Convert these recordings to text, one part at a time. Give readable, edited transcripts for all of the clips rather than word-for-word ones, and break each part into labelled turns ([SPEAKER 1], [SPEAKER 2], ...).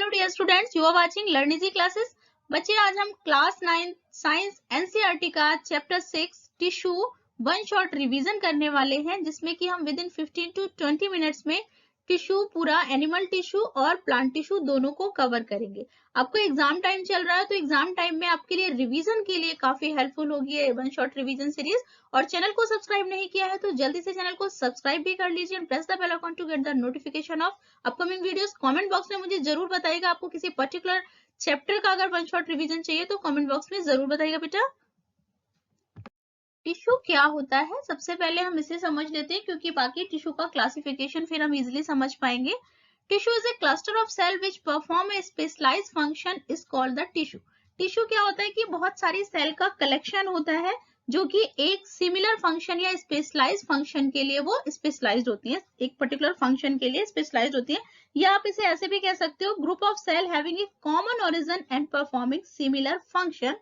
[SPEAKER 1] Hello dear students, you are watching learn easy classes. बच्चे, आज हम क्लास 9 साइंस एनसीईआरटी का chapter 6 tissue one shot revision करने वाले हैं, जिसमें कि हम विद इन 15 टू 20 मिनट्स में टिश्यू पूरा एनिमल टिश्यू और प्लांट टिश्यू दोनों को कवर करेंगे। आपको एग्जाम टाइम चल रहा है, तो एग्जाम टाइम में आपके लिए रिवीजन के लिए काफी हेल्पफुल होगी ये वन शॉट रिवीजन सीरीज। और चैनल को सब्सक्राइब नहीं किया है तो जल्दी से चैनल को सब्सक्राइब भी कर लीजिए and press the bell icon to get the notification of upcoming videos. Comment box में मुझे जरूर बताइएगा आपको किसी पर्टिकुलर चैप्टर का अगर वन शॉट रिवीजन चाहिए तो कमेंट बॉक्स में जरूर बताइएगा बेटा। टिश्यू क्या होता है, सबसे पहले हम इसे समझ लेते हैं, क्योंकि बाकी टिश्यू का क्लासिफिकेशन फिर हम इजिली समझ पाएंगे। Tissue is a cluster of cell which perform a specialised function is called the tissue. Tissue क्या होता है कि बहुत सारी सेल का कलेक्शन होता है जो कि एक सिमिलर फंक्शन या स्पेशलाइज्ड फंक्शन के लिए वो स्पेशलाइज्ड होती है, एक पर्टिकुलर फंक्शन के लिए स्पेशलाइज्ड होती है। या आप इसे ऐसे भी कह सकते हो, group of cell having a common origin and performing similar function,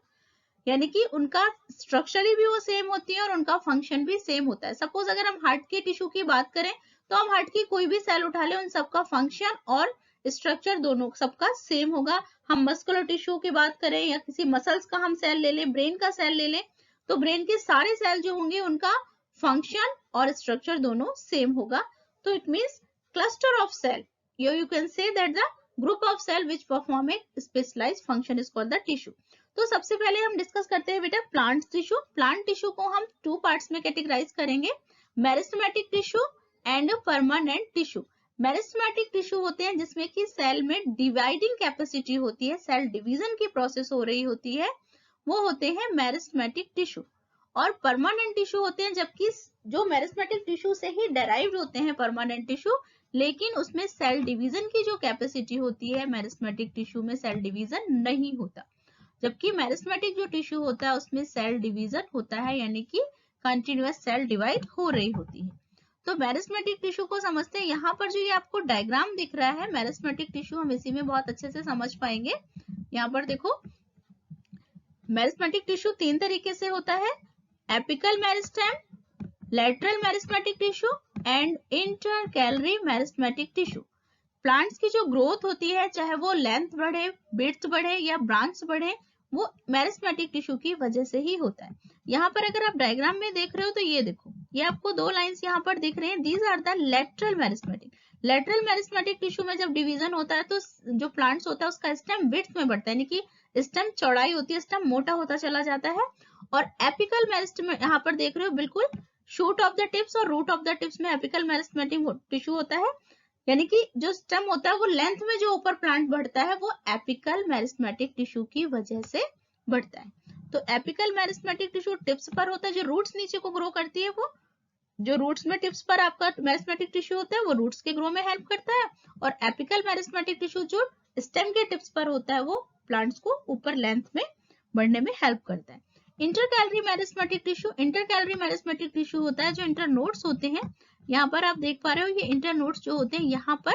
[SPEAKER 1] यानी कि उनका स्ट्रक्चरली भी वो सेम होती है और उनका फंक्शन भी सेम होता है। सपोज अगर हम हार्ट के टिश्यू की बात करें तो हम हार्ट की कोई भी सेल उठा ले, उन सबका फंक्शन और स्ट्रक्चर दोनों सबका सेम होगा। हम मस्कुलर टिश्यू की बात करें या किसी मसल्स का हम सेल ले लें, ब्रेन का सेल ले लें, तो ब्रेन के सारे सेल जो होंगे उनका फंक्शन और स्ट्रक्चर दोनों सेम होगा। तो it means cluster of cell, you can say that the group of cell which perform a specialized function is called the tissue। तो सबसे पहले हम डिस्कस करते हैं बेटा प्लांट टिश्यू। प्लांट टिश्यू को हम टू पार्ट्स में कैटेगराइज करेंगे, meristematic tissue and permanent tissue. Meristematic tissue होते हैं जिसमें कि सेल में डिवाइडिंग कैपेसिटी होती है, सेल डिवीजन की प्रोसेस हो रही होती है, वो होते हैं मेरिस्टेमेटिक टिश्यू। और परमानेंट टिश्यू होते हैं जबकि जो मेरिस्टेमेटिक टिश्यू से ही डेराइव्ड होते हैं परमानेंट टिश्यू, लेकिन उसमें सेल डिवीजन की जो कैपेसिटी होती है मेरिस्टेमेटिक टिश्यू में सेल डिवीजन नहीं होता। जबकि मेरिस्टेमेटिक जो टिश्यू होता है उसमें सेल डिवीजन होता है, यानी कि कंटिन्यूअस सेल डिवाइड हो रही होती है। तो मेरिस्टेमेटिक टिश्यू को समझते हैं। यहाँ पर जो ये आपको डायग्राम दिख रहा है मेरिस्टेमेटिक टिश्यू, हम इसी में बहुत अच्छे से समझ पाएंगे। यहाँ पर देखो, मेरिस्टेमेटिक टिश्यू तीन तरीके से होता है, apical meristem, lateral meristematic tissue and intercalary meristematic tissue. Plants की जो ग्रोथ होती है, चाहे वो लेंथ बढ़े, विड्थ बढ़े या ब्रांच बढ़े, वो मेरिस्टेमेटिक टिश्यू की वजह से ही होता है। यहाँ पर अगर आप डायग्राम में देख रहे हो तो ये देखो, ये आपको दो लाइंस यहाँ पर दिख रहे हैं, these are the lateral meristematic. Lateral meristematic tissue में जब डिवीजन होता है तो जो प्लांट्स होता है उसका स्टेम विड्थ में बढ़ता है, यानी कि स्टेम चौड़ाई होती है, स्टेम मोटा होता चला जाता है। और एपिकल मेरिस्टेम यहाँ पर देख रहे हो, बिल्कुल शूट ऑफ द टिप्स और रूट ऑफ द टिप्स में एपिकल मेरिस्टेमेटिक टिश्यू होता है, यानी कि जो स्टेम होता है वो लेंथ में जो ऊपर प्लांट बढ़ता है वो एपिकल मेरिस्टेमेटिक टिश्यू की वजह से बढ़ता है। तो एपिकल मेरिस्टेमेटिक टिश्यू टिप्स पर होता है, जो रूट्स नीचे को ग्रो करती है, वो जो रूट्स में टिप्स पर आपका मेरिस्टेमेटिक टिश्यू होता है वो रूट्स के ग्रो में हेल्प करता है। और एपिकल मेरिस्टेमेटिक टिश्यू जो स्टेम के टिप्स पर होता है वो प्लांट्स को ऊपर लेंथ में बढ़ने में हेल्प करता है। Intercalary meristematic tissue, intercalary meristematic tissue होता है जो इंटरनोड्स होते हैं। यहाँ पर आप देख पा रहे हो, ये इंटरनोड्स जो होते हैं, यहाँ पर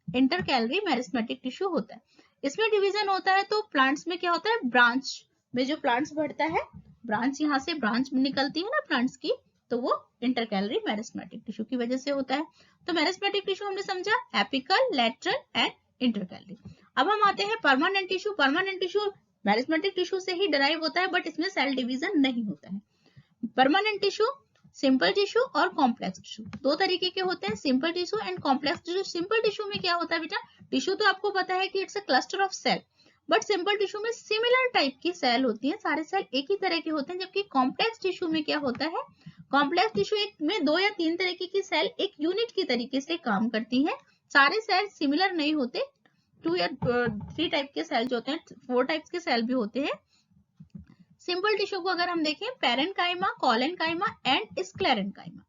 [SPEAKER 1] इंटरकैलरी मेरिस्टेमेटिक टिश्यू होता है। इसमें डिवीजन होता है तो प्लांट्स में क्या होता है, ब्रांच में जो प्लांट्स बढ़ता है, ब्रांच यहाँ से ब्रांच निकलती है ना प्लांट्स की, तो वो इंटरकैलरी मेरिस्टेमेटिक टिश्यू की वजह से होता है। तो मेरिस्टेमेटिक टिश्यू हमने समझा एपिकल, लेटरल एंड इंटरकैलरी। अब हम आते हैं permanent tissue. Permanent tissue meristematic tissue से ही डराइव होता है, बट इसमें सेल डिवीजन नहीं होता है। परमानेंट टिश्यू सिंपल टिश्यू और कॉम्प्लेक्स टिश्यू दो तरीके के होते हैं, simple tissue and complex tissue. Simple tissue में क्या होता है बेटा, टिश्यू तो आपको पता है कि it's a cluster of cell, but simple tissue में सिमिलर टाइप की सेल होती है, सारे सेल एक ही तरह के होते हैं। जबकि कॉम्प्लेक्स टिश्यू में क्या होता है, कॉम्प्लेक्स टिश्यू में दो या तीन तरीके की सेल एक यूनिट की तरीके से काम करती है, सारे सेल सिमिलर नहीं होते, 2 या 3 टाइप के सेल जो होते हैं, 4 टाइप्स के सेल भी होते हैं। सिंपल टिश्यू को अगर हम देखें, parenchyma, collenchyma and sclerenchyma,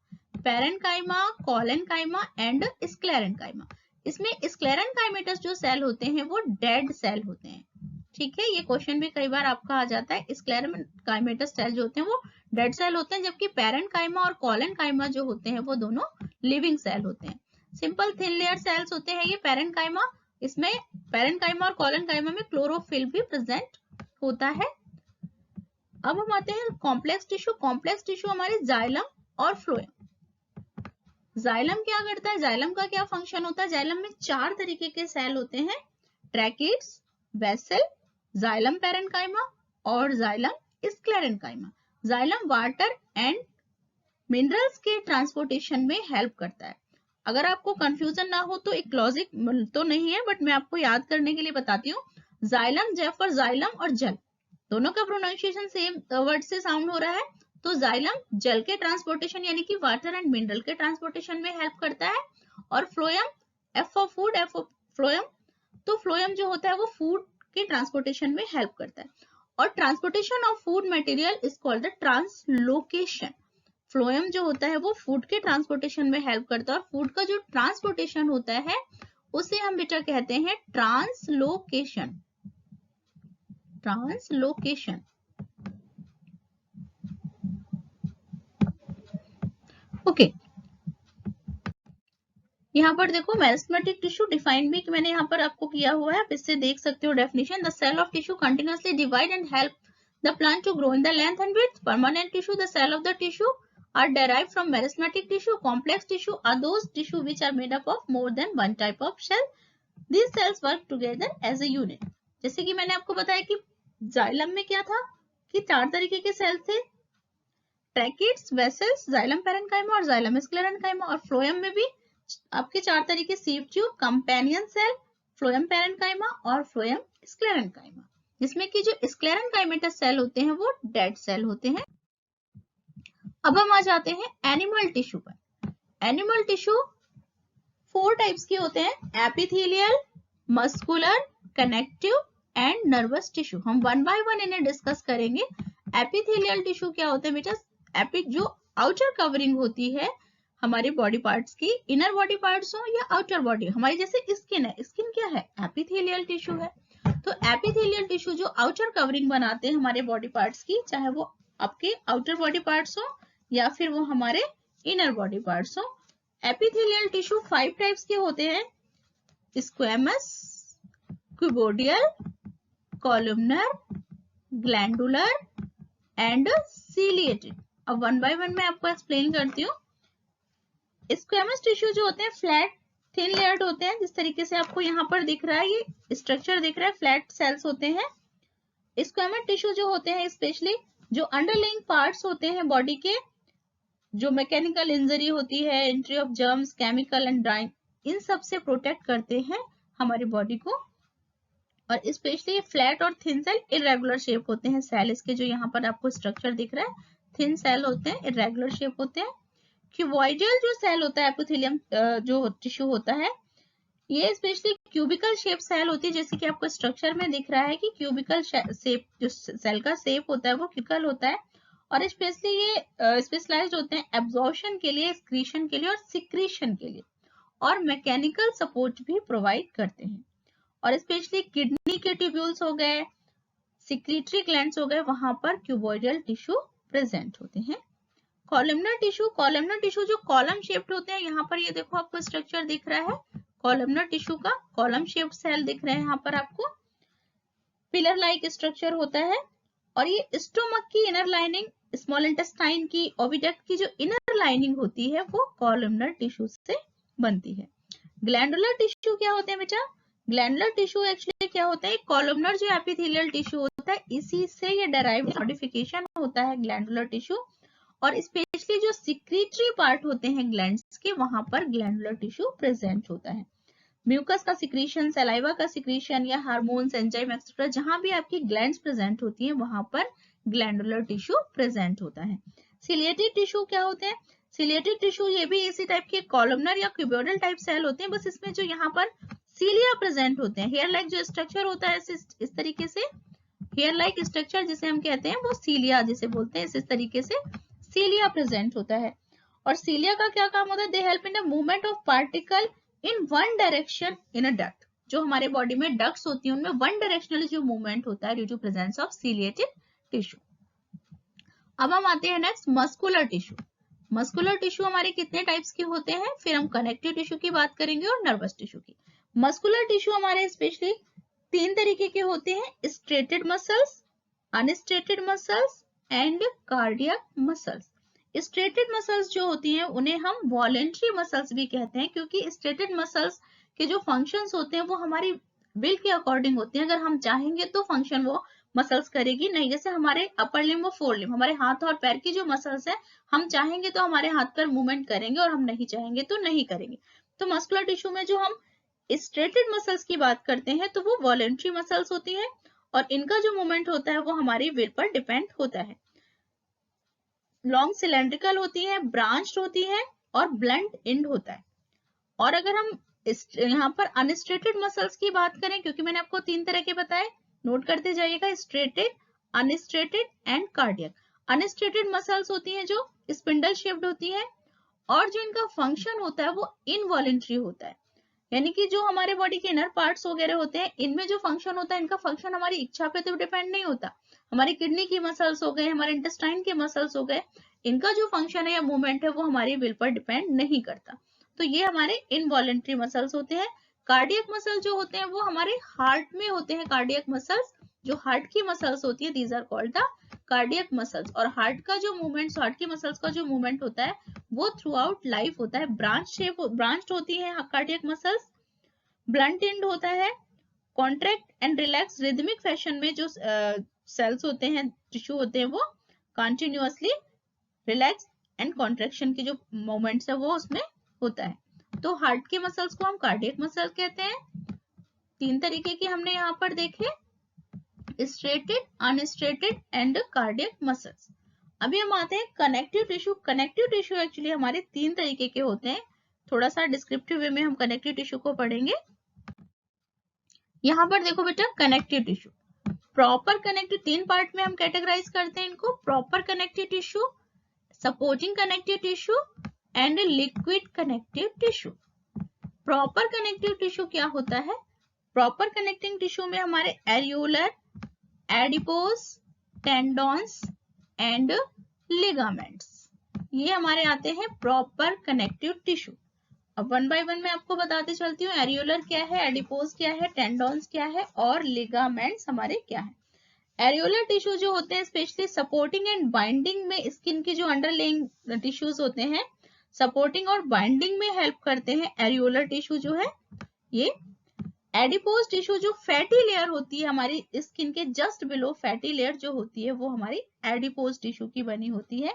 [SPEAKER 1] parenchyma, collenchyma and sclerenchyma. इसमें स्क्लेरेन्काइमेटस जो सेल होते हैं वो डेड सेल होते हैं, ठीक है, ये क्वेश्चन भी कई बार आपका आ जाता है। स्क्लेरेन्काइमेटस सेल जो होते हैं वो डेड सेल होते हैं, जबकि पैरेन्काइमा और कोलेन्काइमा जो होते हैं वो दोनों लिविंग सेल होते हैं। सिंपल थिन लेयर सेल्स होते हैं ये पैरेन्काइमा, इसमें पैरेन्काइमा और कोलेन्काइमा में क्लोरोफिल भी प्रेजेंट होता है। अब हम आते हैं कॉम्प्लेक्स टिश्यू। कॉम्प्लेक्स टिश्यू हमारे जाइलम और फ्लोएम। जाइलम क्या करता है, जाइलम का क्या फंक्शन होता है, जाइलम में 4 तरीके के सेल होते हैं, ट्रैकिड्स, वेसल, जाइलम पैरेन्काइमा और xylem sclerenchyma. Xylem water and minerals के ट्रांसपोर्टेशन में हेल्प करता है। अगर आपको कंफ्यूजन ना हो तो एक लॉजिक तो नहीं है, बट मैं आपको याद करने के लिए बताती हूँ। जाइलम जेफर, जाइलम और जल दोनों का प्रोनाउंसिएशन सेम वर्ड से साउंड हो रहा है। तो जाइलम जल के ट्रांसपोर्टेशन यानी कि वाटर एंड मिनरल के ट्रांसपोर्टेशन में हेल्प करता है। और phloem, F for food, F for phloem, तो फ्लोएम जो होता है वो फूड के ट्रांसपोर्टेशन में हेल्प करता है। और transportation of food material is called the translocation. Phloem जो होता है वो फूड के ट्रांसपोर्टेशन में हेल्प करता है, और फूड का जो ट्रांसपोर्टेशन होता है उसे हम बेटा कहते हैं ट्रांसलोकेशन। ट्रांसलोकेशन। ओके, यहाँ पर देखो मेरिस्टेमेटिक टिश्यू डिफाइन भी मैंने यहाँ पर आपको किया हुआ है, आप इससे देख सकते हो definition. The cell of tissue continuously divide and help the plant to grow in the length and width. Permanent tissue, the cell of the tissue are derived from meristematic tissue. Complex tissue are those tissue which are made up of more than one type of cell. These cells work together as a unit. जैसे कि मैंने आपको बताया कि xylem में क्या था कि 4 तरीके के सेल थे, ट्रैकिड्स, वेसल्स, जाइलम पैरेन्काइमा और जाइलम स्क्लेरेन्काइमा। और फ्लोएम में भी आपके 4 तरीके, sieve tube, companion cell, phloem parenchyma और फ्लोएम स्क्लेरेन्काइमा, जिसमें कि जो स्क्लेरेन्काइमेटस सेल होते हैं वो डेड सेल होते हैं। अब हम आ जाते हैं एनिमल टिश्यू पर। एनिमल टिश्यू 4 टाइप्स के होते हैं, epithelial, muscular, connective and nervous tissue. हम वन बाय वन इन्हें डिस्कस करेंगे। एपिथेलियल टिश्यू क्या होते हैं बेटा? जो आउटर कवरिंग होती है हमारे बॉडी पार्ट्स की, इनर बॉडी पार्ट्स हो या आउटर बॉडी, हमारी जैसे स्किन है, स्किन क्या है? एपिथेलियल टिश्यू है। तो एपिथेलियल टिश्यू जो आउटर कवरिंग बनाते हैं हमारे बॉडी पार्ट्स की, चाहे वो आपके आउटर बॉडी पार्ट्स हो या फिर वो हमारे इनर बॉडी पार्ट्स हो। एपिथेलियल टिश्यू 5 टाइप्स के होते हैं, squamous, cuboidal, columnar, glandular and ciliated. अब वन बाय वन मैं आपको एक्सप्लेन करती हूँ। स्क्वेमस टिश्यू जो होते हैं फ्लैट थिन लेयर्ड होते हैं, जिस तरीके से आपको यहाँ पर दिख रहा है, ये स्ट्रक्चर दिख रहा है, फ्लैट सेल्स होते हैं। स्क्वेमस टिश्यू जो होते हैं स्पेशली जो अंडरलाइंग पार्ट्स होते हैं बॉडी के, जो मैकेनिकल इंजरी होती है, entry of germs, chemical and drying, इन सब से प्रोटेक्ट करते हैं हमारी बॉडी को। और स्पेशली फ्लैट और थिन सेल इरेगुलर शेप होते हैं सेल इसके, जो यहाँ पर आपको स्ट्रक्चर दिख रहा है, थिन सेल होते हैं, इरेगुलर शेप होते हैं। क्यूबॉइडल जो सेल होता है एपिथेलियम जो टिश्यू होता है, ये स्पेशली क्यूबिकल शेप सेल होती है, जैसे कि आपको स्ट्रक्चर में दिख रहा है कि क्यूबिकल शेप, जो सेल का शेप होता है वो क्यूबिकल होता है। और स्पेशली ये स्पेशलाइज्ड होते हैं एब्जॉर्प्शन के लिए, एक्सक्रीशन के लिए और सिक्रीशन के लिए, और मैकेनिकल सपोर्ट भी प्रोवाइड करते हैं। और स्पेशली किडनी के ट्यूब्यूल्स हो गए, सिक्रीटरी ग्लैंड्स हो गए, वहां पर क्यूबॉइडल टिश्यू प्रेजेंट होते हैं। कॉलमनर टिश्यू, कॉलमनर टिश्यू जो कॉलम शेप्ड होते हैं, यहाँ पर ये देखो आपको स्ट्रक्चर दिख रहा है कॉलमनर टिश्यू का, कॉलम शेप्ड सेल दिख रहे हैं यहाँ पर आपको, पिलर लाइक स्ट्रक्चर होता है। और ये स्टोमक की इनर लाइनिंग, स्मॉल इंटेस्टाइन की, ओविडक्ट की जो इनर लाइनिंग होती है वो कॉलमनर टिश्यू से बनती है। ग्लैंडुलर टिश्यू क्या होते हैं बेटा? ग्लैंडुलर टिश्यू एक्चुअली क्या होता है? कॉलमनर जो एपिथेलियल टिश्यू होता है इसी से ये डेराइव्ड मॉडिफिकेशन होता है ग्लैंडुलर टिश्यू। और स्पेशली जो सिक्रीटरी पार्ट होते हैं ग्लैंड्स के, वहां पर ग्लैंडुलर टिश्यू प्रेजेंट होता है। म्यूकस का सिक्रीशन, सलाइवा का सिक्रीशन या हार्मोन्स, एंजाइम एक्सेट्रा, जहां भी आपकी ग्लैंड्स प्रेजेंट होती हैं वहां पर ग्लैंडुलर टिश्यू प्रेजेंट होता है। सिलिएटेड टिश्यू क्या होते हैं? सिलिएटेड टिश्यू ये भी इसी टाइप के कॉलमनर या क्यूबोइडल टाइप सेल होते हैं, बस इसमें जो यहाँ पर सीलिया प्रेजेंट होते हैं, हेयर लाइक जो स्ट्रक्चर होता है इस तरीके से, हेयर लाइक स्ट्रक्चर जिसे हम कहते हैं वो सीलिया जिसे बोलते हैं, इस तरीके से सीलिया प्रेजेंट होता है। और सीलिया का क्या काम होता है? They help in the movement of particle in one direction in a duct. जो हमारे बॉडी में डक्ट्स होती है उनमें वन डायरेक्शनली जो मूवमेंट होता है due to presence of ciliated tissue. अब हम आते हैं next muscular tissue. Muscular tissue हमारे कितने टाइप्स के होते हैं? फिर हम कनेक्टिव टिश्यू की बात करेंगे और नर्वस टिश्यू की। मस्कुलर टिश्यू हमारे स्पेशली 3 तरीके के होते हैं, striated muscles, unstriated muscles and cardiac muscles. Striated muscles जो होती हैं उन्हें हम वॉलेंट्री मसल्स भी कहते हैं, क्योंकि स्ट्रेटेड मसल्स के जो फंक्शंस होते हैं वो हमारी विल के अकॉर्डिंग होती है। अगर हम चाहेंगे तो फंक्शन वो मसल्स करेगी, नहीं जैसे हमारे अपर लिम्ब और फोर लिम्ब, हमारे हाथ और पैर की जो मसल्स है, हम चाहेंगे तो हमारे हाथ पैर मूवमेंट करेंगे और हम नहीं चाहेंगे तो नहीं करेंगे। तो मस्कुलर टिश्यू में जो हम स्ट्रेटेड मसल्स की बात करते हैं तो वो वॉलेंट्री मसल्स होती है और इनका जो मूवमेंट होता है वो हमारी विल पर डिपेंड होता है। लॉन्ग सिलेंड्रिकल होती है, ब्रांच्ड होती है और ब्लंट एंड होता है। और अगर हम यहाँ पर अनस्ट्रेटेड मसल्स की बात करें, क्योंकि मैंने आपको 3 तरह के बताए, नोट करते जाइएगा, striated, unstriated and cardiac. Unstriated muscles होती हैं जो स्पिंडल शेप्ड होती है और जो इनका फंक्शन होता है वो इनवॉलेंट्री होता है, यानी कि जो हमारे बॉडी के इनर पार्ट्स वगैरह होते हैं इनमें जो फंक्शन होता है, इनका फंक्शन हमारी इच्छा पे तो डिपेंड नहीं होता। हमारी किडनी की मसल्स हो गए, हमारे इंटेस्टाइन के मसल्स हो गए, इनका जो फंक्शन है या मूवमेंट है वो हमारी विल पर डिपेंड नहीं करता। तो ये हमारे इनवॉलेंट्री मसल्स होते हैं। कार्डियक मसल जो होते हैं वो हमारे हार्ट में होते हैं। कार्डियक मसल्स जो हार्ट की मसल्स होती है, these are called the cardiac muscles. और हार्ट का जो मूवमेंट, हार्ट की मसल्स का जो मूवमेंट होता है वो थ्रू आउट लाइफ होता है। ब्रांच होती है कार्डियक मसल्स, ब्लंट एंड होता है, contract and relax rhythmic fashion में जो सेल्स होते हैं, टिश्यू होते हैं, वो कंटिन्यूअसली रिलैक्स एंड कॉन्ट्रैक्शन के जो मोमेंट्स है वो उसमें होता है। तो हार्ट के मसल्स को हम कार्डियक मसल कहते हैं। 3 तरीके के हमने यहाँ पर देखे, striated, unstriated and cardiac muscles. अभी हम आते हैं connective tissue. Connective tissue actually हमारे 3 तरीके के होते हैं। थोड़ा सा डिस्क्रिप्टिव वे में हम कनेक्टिव टिश्यू को पढ़ेंगे। यहाँ पर देखो बेटा, connective tissue, proper connective, 3 part में हम कैटेगराइज करते हैं इनको, proper connective tissue, supporting connective tissue and liquid connective tissue. Proper connective tissue क्या होता है? प्रॉपर कनेक्टिंग टिश्यू में हमारे एरियोलर, एडिपोज, टेंडॉन्स एंड लिगामेंट्स, ये हमारे आते हैं प्रॉपर कनेक्टिव टिश्यू। अब 1 बाय 1 मैं आपको बताते चलती हूँ। एरियोलर क्या है, एडिपोज क्या है, टेंडॉन्स क्या है और लिगामेंट्स हमारे क्या है। एरियोलर टिश्यू जो होते हैं स्पेशली सपोर्टिंग एंड बाइंडिंग में, स्किन की जो अंडरलेइंग टिश्यूज होते हैं सपोर्टिंग और बाइंडिंग में हेल्प करते हैं एरियोलर टिश्यू जो है ये। एडिपोज टिश्यू जो फैटी लेयर होती है हमारी स्किन के जस्ट बिलो, फैटी लेयर जो होती है वो हमारी एडिपोज टिश्यू की बनी होती है।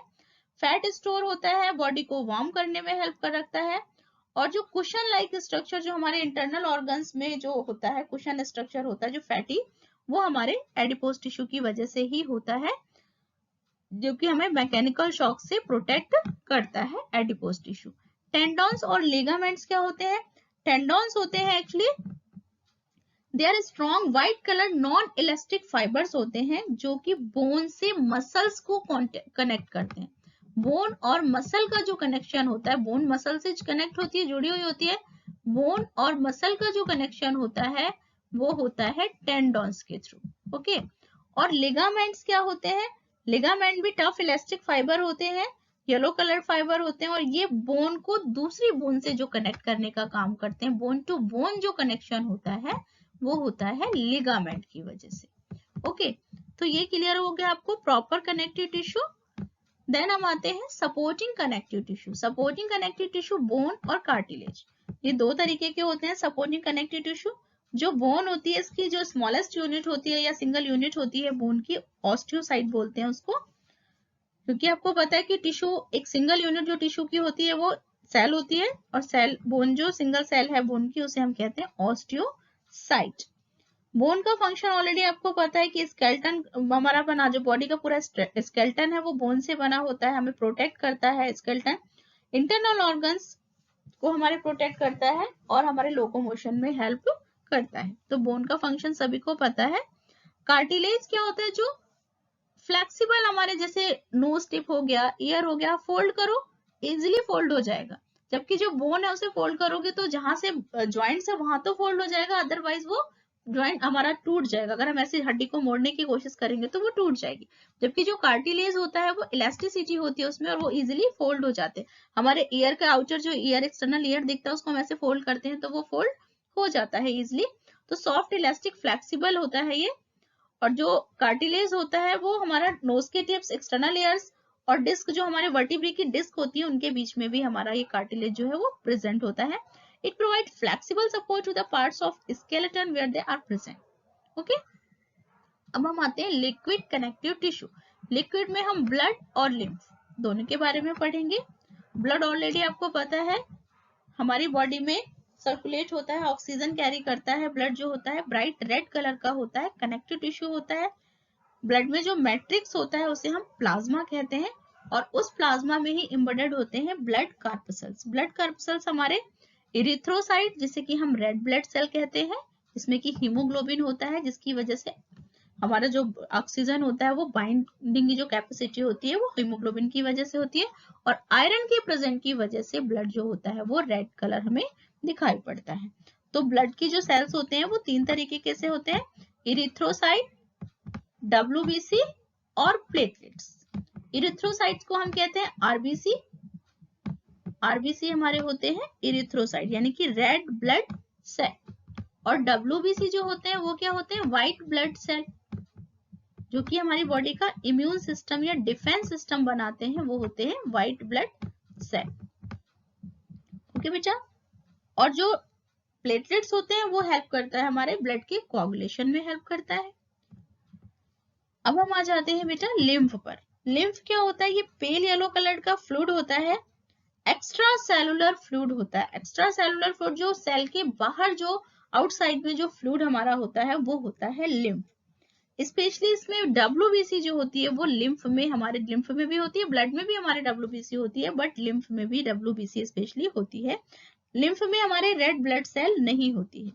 [SPEAKER 1] फैट स्टोर होता है, बॉडी को वार्म करने में हेल्प कर रखता है। और जो कुशन लाइक स्ट्रक्चर जो हमारे इंटरनल ऑर्गन्स में जो होता है, कुशन स्ट्रक्चर होता है जो फैटी, वो हमारे एडिपोज टिश्यू की वजह से ही होता है, जो कि हमें मैकेनिकल शॉक से प्रोटेक्ट करता है एडिपोज टिश्यू। टेंडॉन्स और लिगामेंट्स क्या होते हैं? टेंडॉन्स होते हैं actually they are strong white colour non elastic fibres होते हैं जो कि बोन से मसल्स को कनेक्ट करते हैं। बोन और मसल का जो कनेक्शन होता है, बोन मसल से कनेक्ट होती है, जुड़ी हुई होती है, बोन और मसल का जो कनेक्शन होता है वो होता है टेंडॉन्स के थ्रू। ओके, और लिगामेंट्स क्या होते हैं? लिगामेंट भी टफ इलास्टिक फाइबर होते हैं, येलो कलर फाइबर होते हैं और ये बोन को दूसरी बोन से जो कनेक्ट करने का काम करते हैं, बोन टू बोन जो कनेक्शन होता है वो होता है लिगामेंट की वजह से। ओके, तो ये क्लियर हो गया आपको प्रॉपर कनेक्टिव टिश्यू। देन हम आते हैं supporting connective tissue. Supporting connective tissue bone और कार्टिलेज, ये 2 तरीके के होते हैं। सपोर्टिंग कनेक्टिव टिश्यू जो बोन होती है, इसकी जो स्मॉलेस्ट यूनिट होती है या सिंगल यूनिट होती है बोन की, ऑस्टियोसाइट बोलते हैं उसको, क्योंकि आपको पता है कि टिश्यू एक सिंगल यूनिट जो टिश्यू की होती है वो सेल होती है, और सेल बोन जो सिंगल सेल है बोन की उसे हम कहते हैं ऑस्टियोसाइट। बोन का फंक्शन ऑलरेडी आपको पता है कि स्केलेटन हमारा बना, जो बॉडी का पूरा स्केलेटन है वो बोन से बना होता है, हमें प्रोटेक्ट करता है स्केलेटन, इंटरनल ऑर्गन्स को हमारे प्रोटेक्ट करता है और हमारे लोकोमोशन में हेल्प करता है। तो बोन का फंक्शन सभी को पता है। कार्टिलेज क्या होता है? जो फ्लेक्सिबल, हमारे जैसे नोज टिप हो गया, ईयर हो गया, फोल्ड करो इजिली फोल्ड हो जाएगा, जबकि जो बोन है उसे फोल्ड करोगे तो जहां से ज्वाइंट है वहां तो फोल्ड हो जाएगा, अदरवाइज वो ज्वाइंट हमारा टूट जाएगा। अगर हम ऐसे हड्डी को मोड़ने की कोशिश करेंगे तो वो टूट जाएगी, जबकि जो कार्टिलेज होता है वो इलास्टिसिटी होती है उसमें और वो इजिली फोल्ड हो जाते हैं। हमारे ईयर का आउटर जो ईयर, एक्सटर्नल ईयर दिखता है उसको हम ऐसे फोल्ड करते हैं तो वो फोल्ड हो जाता है इजिली। तो सॉफ्ट, इलास्टिक, फ्लेक्सिबल होता है ये। और जो कार्टिलेज होता है वो हमारा नोज के टिप्स, एक्सटर्नल ईयर्स और डिस्क जो हमारे वर्टिब्रे की डिस्क होती है उनके बीच में भी हमारा ये कार्टिलेज जो है वो प्रेजेंट होता है। It provides flexible support to the parts of skeleton where they are present. Okay? अब हम आते हैं लिक्विड कनेक्टिव टिश्यू। लिक्विड में हम ब्लड और लिम्फ दोनों के बारे में पढ़ेंगे। ब्लड ऑलरेडी आपको पता है हमारी बॉडी में सर्कुलेट होता है, ऑक्सीजन कैरी करता है। ब्लड जो होता है ब्राइट रेड कलर का होता है। कनेक्टिव टिश्यू होता है, ब्लड में जो मैट्रिक्स होता है उसे हम प्लाज्मा कहते हैं, और उस प्लाज्मा में ही एम्बेडेड होते हैं ब्लड कार्पसल्स। ब्लड कार्पसल्स हमारे इरिथ्रोसाइट, जिसे कि हम रेड ब्लड सेल कहते हैं, इसमें की हीमोग्लोबिन होता है, जिसकी वजह से हमारा जो ऑक्सीजन होता है वो बाइंडिंग की जो कैपेसिटी होती है वो हीमोग्लोबिन की वजह से होती है, और आयरन के प्रेजेंट की वजह से ब्लड जो होता है वो रेड कलर हमें दिखाई पड़ता है। तो ब्लड की जो सेल्स होते हैं वो 3 तरीके के से होते हैं, इरिथ्रोसाइट, WBC और प्लेटलेट्स। इरिथ्रोसाइट्स को हम कहते हैं आरबीसी। आरबीसी हमारे होते हैं इरिथ्रोसाइट यानी कि रेड ब्लड सेल, और WBC जो होते हैं वो क्या होते हैं, व्हाइट ब्लड सेल, जो कि हमारी बॉडी का इम्यून सिस्टम या डिफेंस सिस्टम बनाते हैं, वो होते हैं व्हाइट ब्लड सेल। ओके बेटा। और जो प्लेटलेट्स होते हैं वो हेल्प करता है हमारे ब्लड के कोआगुलेशन में हेल्प करता है। अब हम आ जाते हैं बेटा लिम्फ पर। लिम्फ क्या होता है, ये पेल येलो कलर का फ्लूइड होता है, एक्स्ट्रा सेलुलर फ्लूइड होता है। एक्स्ट्रा सेलुलर फ्लूइड जो सेल के बाहर जो आउटसाइड में जो फ्लूइड हमारा होता है वो होता है लिम्फ। स्पेशली इसमें WBC जो होती है वो लिम्फ में, हमारे लिम्फ में भी होती है, ब्लड में भी हमारे WBC होती है, बट लिम्फ में भी WBC स्पेशली होती है। लिम्फ में हमारे रेड ब्लड सेल नहीं होती है।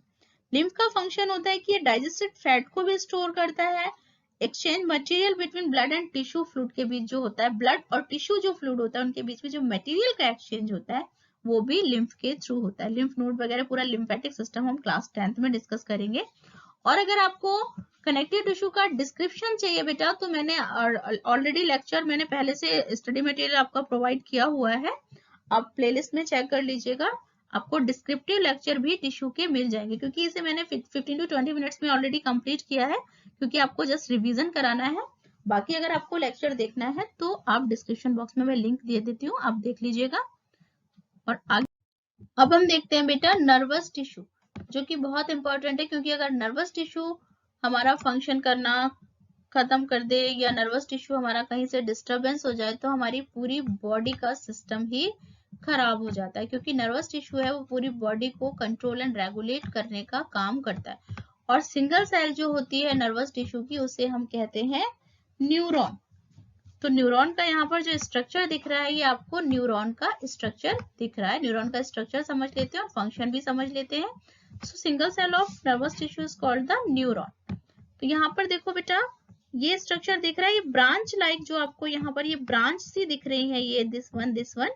[SPEAKER 1] लिम्फ का फंक्शन होता है कि ये डाइजेस्टेड फैट को भी स्टोर करता है, exchange material between blood and tissue fluid के बीच जो होता है, ब्लड और टिश्यू जो फ्लूइड होता है उनके बीच में जो मटेरियल का एक्सचेंज होता है वो भी लिम्फ के थ्रू होता है। लिम्फ नोड वगैरह पूरा लिम्फेटिक सिस्टम हम क्लास 10th में डिस्कस करेंगे। और अगर आपको कनेक्टिव टिश्यू का डिस्क्रिप्शन चाहिए बेटा तो मैंने ऑलरेडी लेक्चर मैंने पहले से स्टडी मटेरियल आपका प्रोवाइड किया हुआ है, आप प्लेलिस्ट में चेक कर लीजिएगा। आपको डिस्क्रिप्टिव लेक्चर भी टिश्यू के मिल जाएंगे, क्योंकि इसे मैंने 15 to 20 मिनट्स में ऑलरेडी कंप्लीट किया है, क्योंकि आपको जस्ट रिवीजन कराना है। बाकी अगर आपको लेक्चर देखना है तो आप डिस्क्रिप्शन बॉक्स में मैं लिंक दे देती हूँ, आप देख लीजिएगा। और आगे अब हम देखते हैं बेटा नर्वस टिश्यू, जो कि बहुत इंपॉर्टेंट है, क्योंकि अगर नर्वस टिश्यू हमारा फंक्शन करना खत्म कर दे या नर्वस टिश्यू हमारा कहीं से डिस्टरबेंस हो जाए तो हमारी पूरी बॉडी का सिस्टम ही खराब हो जाता है, क्योंकि नर्वस टिश्यू है वो पूरी बॉडी को कंट्रोल एंड रेगुलेट करने का काम करता है। और सिंगल सेल जो होती है नर्वस टिश्यू की उसे हम कहते हैं न्यूरॉन। तो न्यूरॉन का यहाँ पर जो स्ट्रक्चर दिख रहा है ये आपको न्यूरॉन का स्ट्रक्चर दिख रहा है। न्यूरॉन का स्ट्रक्चर समझ लेते हैं और फंक्शन भी समझ लेते हैं। So single cell of nervous tissue is called the neuron. तो यहाँ पर देखो बेटा ये स्ट्रक्चर दिख रहा है, ये ब्रांच लाइक जो आपको यहाँ पर ये ब्रांच सी दिख रही है, ये दिस वन,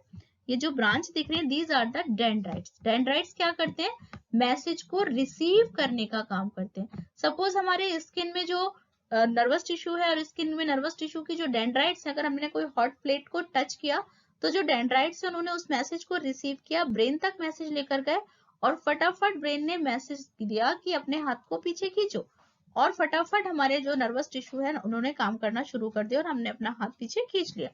[SPEAKER 1] ये जो ब्रांच दिख रही है these are the dendrites. Dendrites क्या करते हैं, मैसेज को रिसीव करने का काम करते हैं। सपोज हमारे स्किन में जो नर्वस टिश्यू है और स्किन में नर्वस टिश्यू की जो डेंड्राइट्स है, अगर हमने कोई हॉट प्लेट को टच किया तो जो डेंड्राइट्स है उन्होंने उस मैसेज को रिसीव किया, ब्रेन तक मैसेज लेकर गए और फटाफट ब्रेन ने मैसेज दिया कि अपने हाथ को पीछे खींचो, और फटाफट हमारे जो नर्वस टिश्यू है उन्होंने काम करना शुरू कर दिया और हमने अपना हाथ पीछे खींच लिया।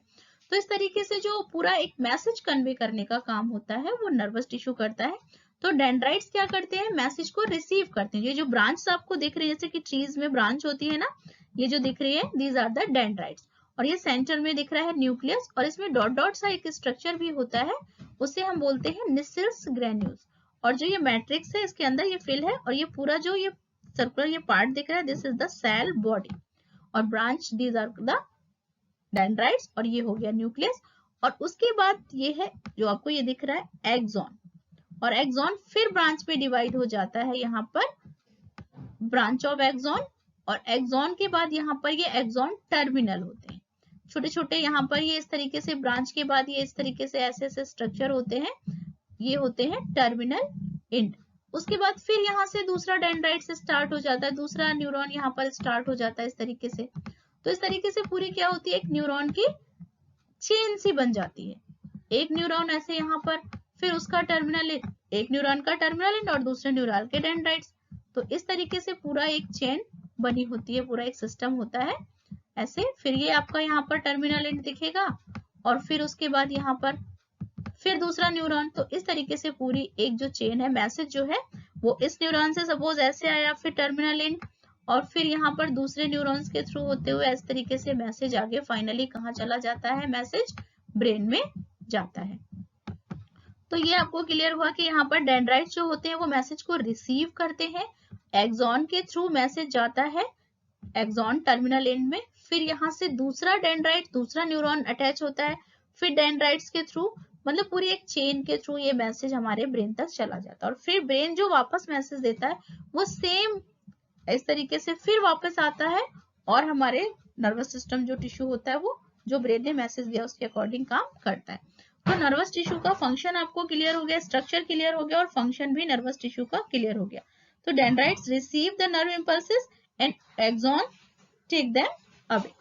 [SPEAKER 1] तो इस तरीके से जो पूरा एक मैसेज कन्वे करने का काम होता है वो नर्वस टिश्यू करता है। तो डेंड्राइट्स क्या करते हैं, मैसेज को रिसीव करते हैं। ये जो ब्रांच आपको दिख रही है, जैसे कि ट्रीज में ब्रांच होती है ना, ये जो दिख रही है दीज आर द डेंड्राइट्स। और ये सेंटर में दिख रहा है न्यूक्लियस, और इसमें डॉट डॉट सा एक स्ट्रक्चर भी होता है, उसे हम बोलते हैं निसिल्स ग्रेन्यूल्स। और जो ये मैट्रिक्स है इसके अंदर ये फिल है, और ये पूरा जो ये सर्कुलर ये पार्ट दिख रहा है this is the cell body, और branch these are the dendrites, और ये हो गया न्यूक्लियस। और उसके बाद ये है जो आपको ये दिख रहा है एक्सॉन, और एक्सॉन फिर ब्रांच में डिवाइड हो जाता है, यहाँ पर ब्रांच ऑफ एक्सॉन, और एक्सॉन के बाद यहाँ पर ये एक्सॉन टर्मिनल होते हैं छोटे छोटे, यहाँ पर ये इस तरीके से ब्रांच के बाद ये इस तरीके से ऐसे ऐसे स्ट्रक्चर होते हैं, ये होते हैं टर्मिनल एंड। उसके बाद फिर यहाँ से दूसरा डेंड्राइट से स्टार्ट हो जाता है, दूसरा न्यूरॉन यहाँ पर स्टार्ट हो जाता है इस तरीके से। तो इस तरीके से पूरी क्या होती है, एक न्यूरॉन की चेन सी बन जाती है। एक न्यूरॉन ऐसे यहाँ पर, फिर उसका टर्मिनल एंड, एक न्यूरॉन का टर्मिनल एंड और दूसरे न्यूरॉन के डेंड्राइट्स। तो इस तरीके से पूरा एक चेन बनी होती है, पूरा एक सिस्टम होता है ऐसे। फिर ये आपका यहाँ पर टर्मिनल एंड दिखेगा, और फिर उसके बाद यहाँ पर फिर दूसरा न्यूरॉन। तो इस तरीके से पूरी एक जो चेन है, मैसेज जो है वो इस न्यूरॉन से सपोज ऐसे आया, फिर टर्मिनल एंड, और फिर यहाँ पर दूसरे न्यूरॉन्स के थ्रू होते हुए इस तरीके से मैसेज आगे फाइनली कहाँ चला जाता है, मैसेज ब्रेन में जाता है। तो ये आपको क्लियर हुआ कि यहाँ पर डेंड्राइट्स जो होते हैं वो मैसेज को रिसीव करते हैं, एक्सॉन के थ्रू मैसेज जाता है एक्सॉन टर्मिनल एंड में, फिर यहाँ से दूसरा डेंड्राइट, दूसरा न्यूरॉन अटैच होता है, फिर डेंड्राइट्स के थ्रू, मतलब पूरी एक चेन के थ्रू ये मैसेज हमारे ब्रेन तक चला जाता है। और फिर ब्रेन जो वापस मैसेज देता है वो सेम इस तरीके से फिर वापस आता है, और हमारे नर्वस सिस्टम जो टिश्यू होता है वो जो ब्रेन ने मैसेज दिया उसके अकॉर्डिंग काम करता है। तो नर्वस टिश्यू का फंक्शन आपको क्लियर हो गया, स्ट्रक्चर क्लियर हो गया, और फंक्शन भी नर्वस टिश्यू का क्लियर हो गया। तो dendrites receive the nerve impulses and axon take them away.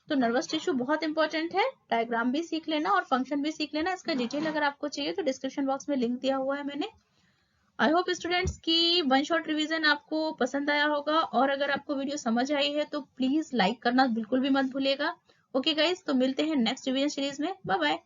[SPEAKER 1] तो नर्वस टिश्यू बहुत इंपॉर्टेंट है, डायग्राम भी सीख लेना और फंक्शन भी सीख लेना। इसका डिटेल अगर आपको चाहिए तो डिस्क्रिप्शन बॉक्स में लिंक दिया हुआ है मैंने। आई होप स्टूडेंट्स की वन शॉट रिवीजन आपको पसंद आया होगा, और अगर आपको वीडियो समझ आई है तो प्लीज लाइक करना बिल्कुल भी मत भूलिएगा। ओके गाइज, तो मिलते हैं नेक्स्ट रिवीजन सीरीज में। Bye bye.